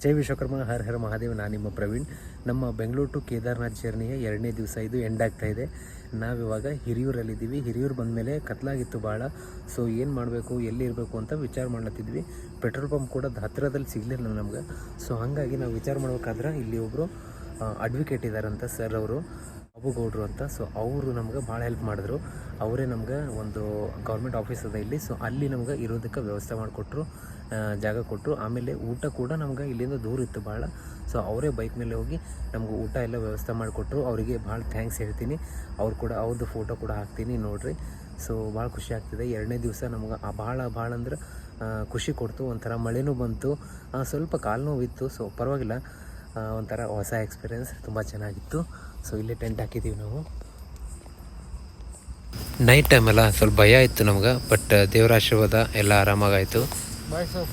ಜೈ ವಿಶ್ವಕರ್ಮ, ಹರ್ ಹರ್ ಮಹಾದೇವ್. ನಾನು ನಿಮ್ಮ ಪ್ರವೀಣ್. ನಮ್ಮ ಬೆಂಗಳೂರು ಟು ಕೇದಾರ್ನಾಥ್ ಜರ್ನಿಯ 2ನೇ ದಿವಸ ಇದು ಎಂಡ್ ಆಗ್ತಾಯಿದೆ. ನಾವಿವಾಗ ಹಿರಿಯೂರಲ್ಲಿದ್ದೀವಿ. ಹಿರಿಯೂರು ಬಂದಮೇಲೆ ಕತ್ಲಾಗಿತ್ತು ಭಾಳ. ಸೊ ಏನು ಮಾಡಬೇಕು, ಎಲ್ಲಿರಬೇಕು ಅಂತ ವಿಚಾರ ಮಾಡ್ಲತ್ತಿದ್ವಿ. ಪೆಟ್ರೋಲ್ ಪಂಪ್ ಕೂಡ ಹತ್ತಿರದಲ್ಲಿ ಸಿಗಲಿಲ್ಲ ನಮ್ಗೆ. ಸೊ ಹಾಗಾಗಿ ನಾವು ವಿಚಾರ ಮಾಡ್ಬೇಕಾದ್ರೆ ಇಲ್ಲಿ ಒಬ್ಬರು ಅಡ್ವೊಕೇಟ್ ಇದ್ದಾರಂತ ಸರ್, ಅವರು ಬಾಬುಗೌಡರು ಅಂತ. ಸೊ ಅವರು ನಮ್ಗೆ ಭಾಳ ಹೆಲ್ಪ್ ಮಾಡಿದ್ರು. ಅವರೇ ನಮ್ಗೆ ಒಂದು ಗೌರ್ಮೆಂಟ್ ಆಫೀಸ್ ಅದ ಇಲ್ಲಿ. ಸೊ ಅಲ್ಲಿ ನಮ್ಗೆ ಇರೋದಕ್ಕೆ ವ್ಯವಸ್ಥೆ ಮಾಡಿಕೊಟ್ರು, ಜಾಗ ಕೊಟ್ಟರು. ಆಮೇಲೆ ಊಟ ಕೂಡ ನಮ್ಗೆ ಇಲ್ಲಿಂದ ದೂರ ಇತ್ತು ಭಾಳ. ಸೊ ಅವರೇ ಬೈಕ್ ಮೇಲೆ ಹೋಗಿ ನಮ್ಗೆ ಊಟ ಎಲ್ಲ ವ್ಯವಸ್ಥೆ ಮಾಡಿಕೊಟ್ರು. ಅವರಿಗೆ ಭಾಳ ಥ್ಯಾಂಕ್ಸ್ ಹೇಳ್ತೀನಿ. ಅವ್ರು ಕೂಡ ಅವ್ರದ್ದು ಫೋಟೋ ಕೂಡ ಹಾಕ್ತೀನಿ ನೋಡಿರಿ. ಸೊ ಭಾಳ ಖುಷಿ ಆಗ್ತಿದೆ. 2ನೇ ದಿವಸ ನಮ್ಗೆ ಭಾಳ ಅಂದ್ರೆ ಖುಷಿ ಕೊಡ್ತು. ಒಂಥರ ಮಳೆನೂ ಬಂತು, ಸ್ವಲ್ಪ ಕಾಲು ನೋವಿತ್ತು. ಸೊ ಪರವಾಗಿಲ್ಲ, ಒಂಥರ ಹೊಸ ಎಕ್ಸ್ಪೀರಿಯೆನ್ಸ್, ತುಂಬ ಚೆನ್ನಾಗಿತ್ತು. ಸೊ ಇಲ್ಲೇ ಟೆಂಟ್ ಹಾಕಿದ್ದೀವಿ ನಾವು. ನೈಟ್ ಟೈಮೆಲ್ಲ ಸ್ವಲ್ಪ ಭಯ ಇತ್ತು ನಮ್ಗೆ, ಬಟ್ ದೇವರ ಆಶೀರ್ವಾದ ಎಲ್ಲ ಆರಾಮಾಗಾಯಿತು. Bye sir.